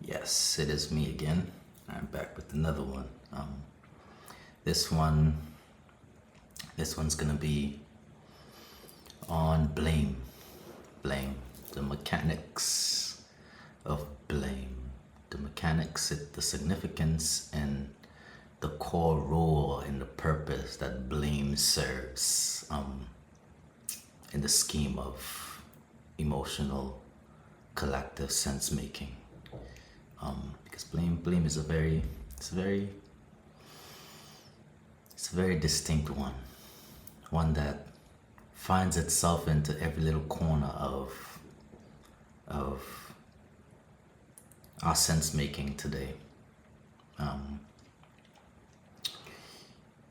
Yes, it is me again. I'm back with another one. This one, this one's gonna be on blame. Blame. The mechanics of blame. The mechanics, the significance, and the core role and the purpose that blame serves in the scheme of emotional collective sense making. Because blame is it's a very distinct one that finds itself into every little corner of our sense making today.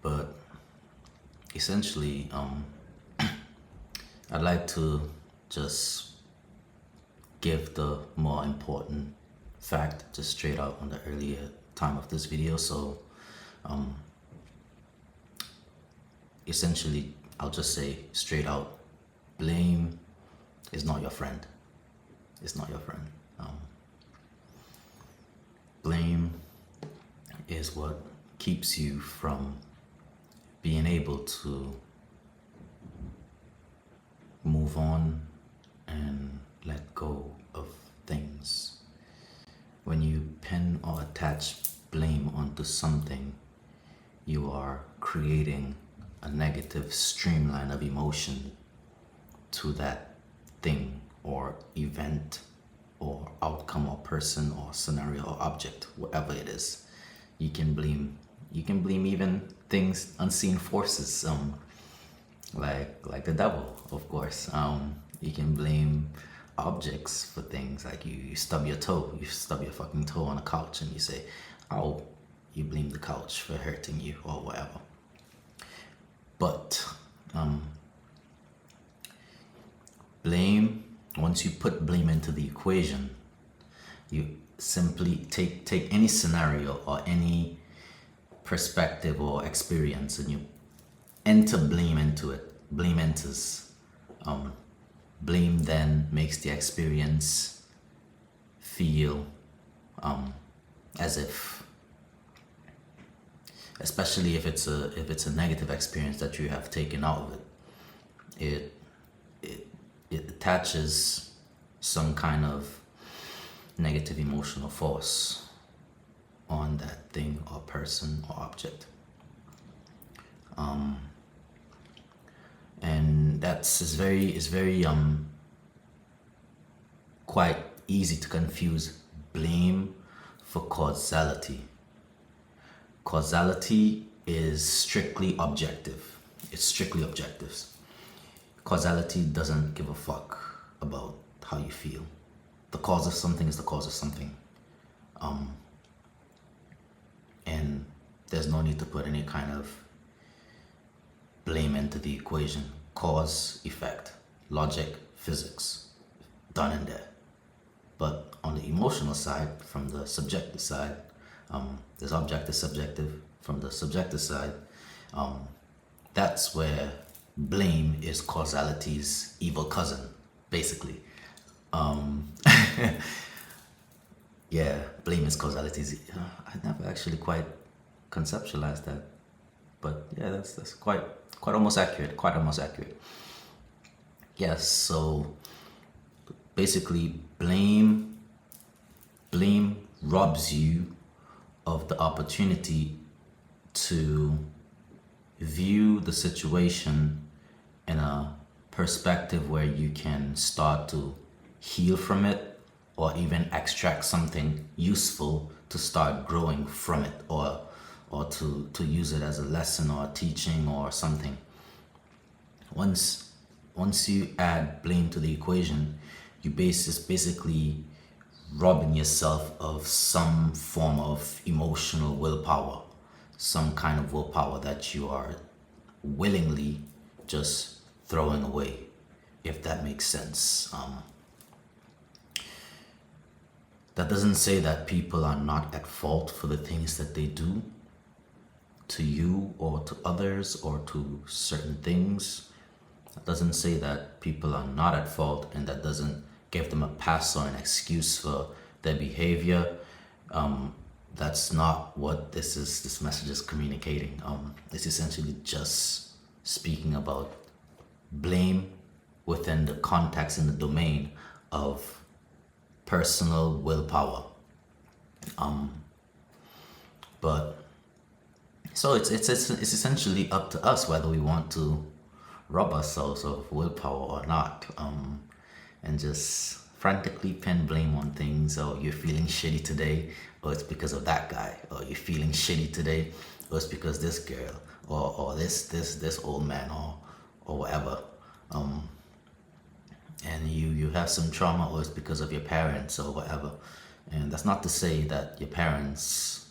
But essentially, I'd like to just give the more important fact just straight out on the earlier time of this video. So essentially, I'll just say straight out, blame is not your friend. It's not your friend. Blame is what keeps you from being able to move on and let go of things. When you pin or attach blame onto something, you are creating a negative streamline of emotion to that thing or event or outcome or person or scenario or object, whatever it is. You can blame even things, unseen forces, like the devil, of course. You can blame objects for things, like you stub your fucking toe on a couch and you say, oh, you blame the couch for hurting you or whatever. But blame, once you put blame into the equation, you simply take any scenario or any perspective or experience and you enter blame into it. Blame enters. Blame then makes the experience feel as if, especially if it's a negative experience that you have taken out of it, it attaches some kind of negative emotional force on that thing or person or object. And is very quite easy to confuse blame for causality. Causality is strictly objective. It's strictly objective. Causality doesn't give a fuck about how you feel. The cause of something is the cause of something. And there's no need to put any kind of blame into the equation. Cause, effect, logic, physics, done in there. But on the emotional side, from the subjective side, there's objective, subjective. From the subjective side, that's where blame is causality's evil cousin, basically. Yeah, blame is causality's. I never actually quite conceptualized that, but yeah, that's quite almost accurate. Quite almost accurate. Yes. So basically, blame robs you of the opportunity to view the situation in a perspective where you can start to heal from it or even extract something useful to start growing from it, or to use it as a lesson or a teaching or something. Once you add blame to the equation, you basically robbing yourself of some form of emotional willpower, some kind of willpower that you are willingly just throwing away, if that makes sense. That doesn't say that people are not at fault for the things that they do to you or to others or to certain things. That doesn't say that people are not at fault, and that doesn't give them a pass or an excuse for their behavior. That's not what this message is communicating. It's essentially just speaking about blame within the context and the domain of personal willpower. But so it's essentially up to us whether we want to rob ourselves of willpower or not, and just frantically pin blame on things. Or you're feeling shitty today, or it's because of that guy. Or you're feeling shitty today, or it's because this girl, or this old man, or whatever. And you have some trauma, or it's because of your parents or whatever. And that's not to say that your parents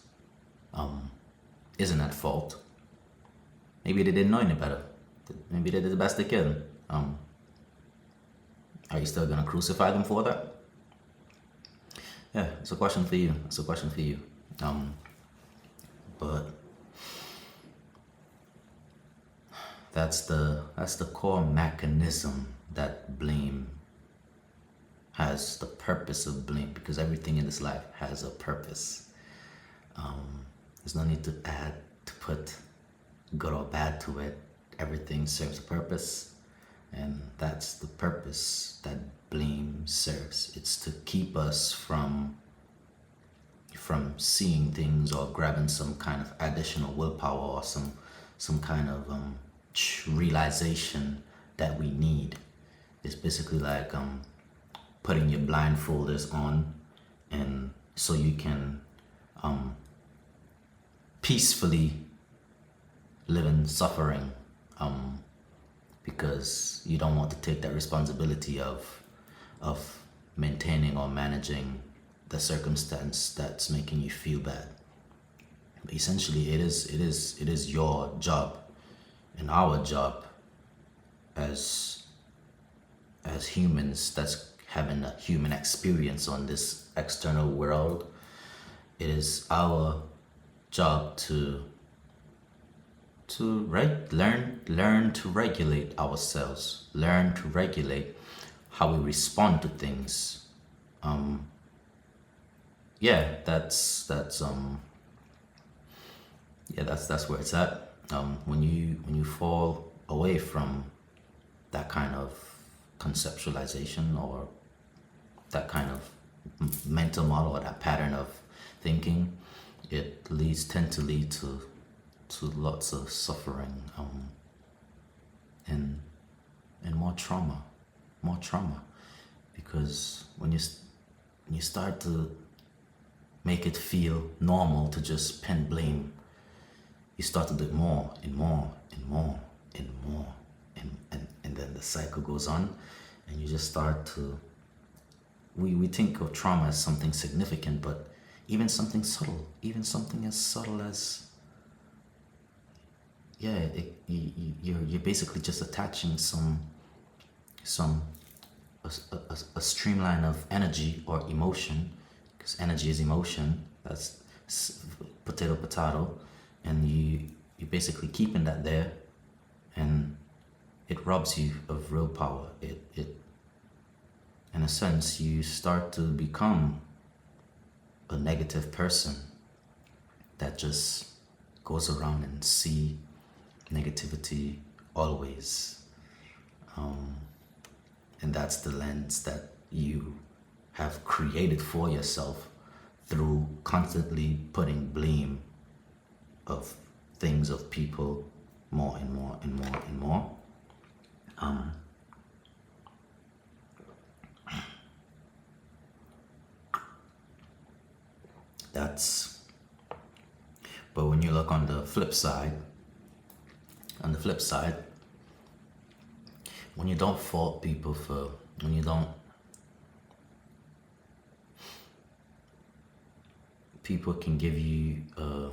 isn't at fault. Maybe they didn't know any better. Maybe they did the best they could. Are you still gonna crucify them for that? Yeah, it's a question for you. It's a question for you. But that's the core mechanism that blame has, the purpose of blame, because everything in this life has a purpose. There's no need to add, to put good or bad to it. Everything serves a purpose, and that's the purpose that blame serves. It's to keep us from seeing things or grabbing some kind of additional willpower or some kind of realization that we need. It's basically like putting your blindfolders on, and so you can peacefully live in suffering, because you don't want to take that responsibility of maintaining or managing the circumstance that's making you feel bad. But essentially, it is your job and our job as humans that's having a human experience on this external world. It is our job to learn to regulate ourselves, learn to regulate how we respond to things. That's where it's at. When you fall away from that kind of conceptualization, or that kind of mental model, or that pattern of thinking, it tend to lead to lots of suffering, and more trauma, because when you start to make it feel normal to just pin blame, you start to do more and more and more and more, and then the cycle goes on, and you just start to, we think of trauma as something significant, but even something subtle, even something as subtle as, you're basically just attaching a streamline of energy or emotion, because energy is emotion. That's potato, and you're basically keeping that there, and it robs you of real power. It in a sense, you start to become a negative person that just goes around and see negativity always, and that's the lens that you have created for yourself through constantly putting blame of things, of people, more and more and more and more. But when you look on the flip side, when you don't fault people for, when you don't, people can give you a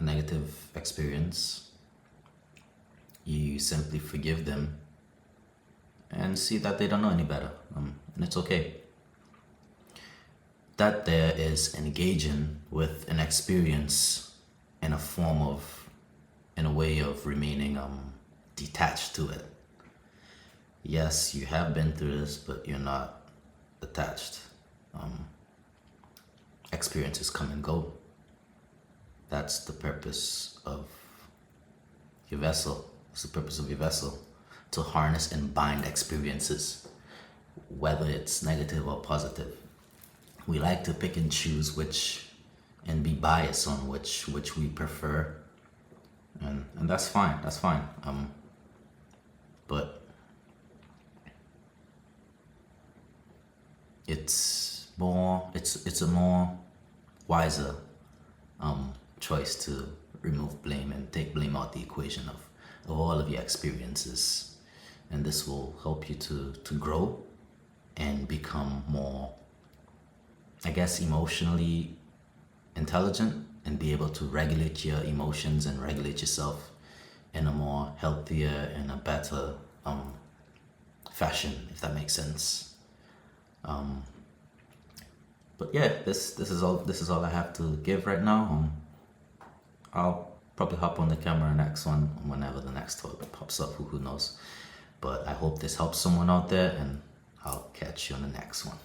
negative experience, you simply forgive them and see that they don't know any better, and it's okay. That there is engaging with an experience in a way of remaining detached to it. Yes, you have been through this, but you're not attached. experiences come and go. That's the purpose of your vessel. It's the purpose of your vessel, to harness and bind experiences, whether it's negative or positive. We like to pick and choose which, and be biased on which we prefer, and that's fine. That's fine. But it's a more wiser choice to remove blame and take blame out the equation of all of your experiences, and this will help you to grow and become more, I guess, emotionally intelligent, and be able to regulate your emotions and regulate yourself in a more healthier and a better fashion, if that makes sense. But yeah, this is all I have to give right now. I'll probably hop on the camera next one whenever the next topic pops up. Who knows? But I hope this helps someone out there, and I'll catch you on the next one.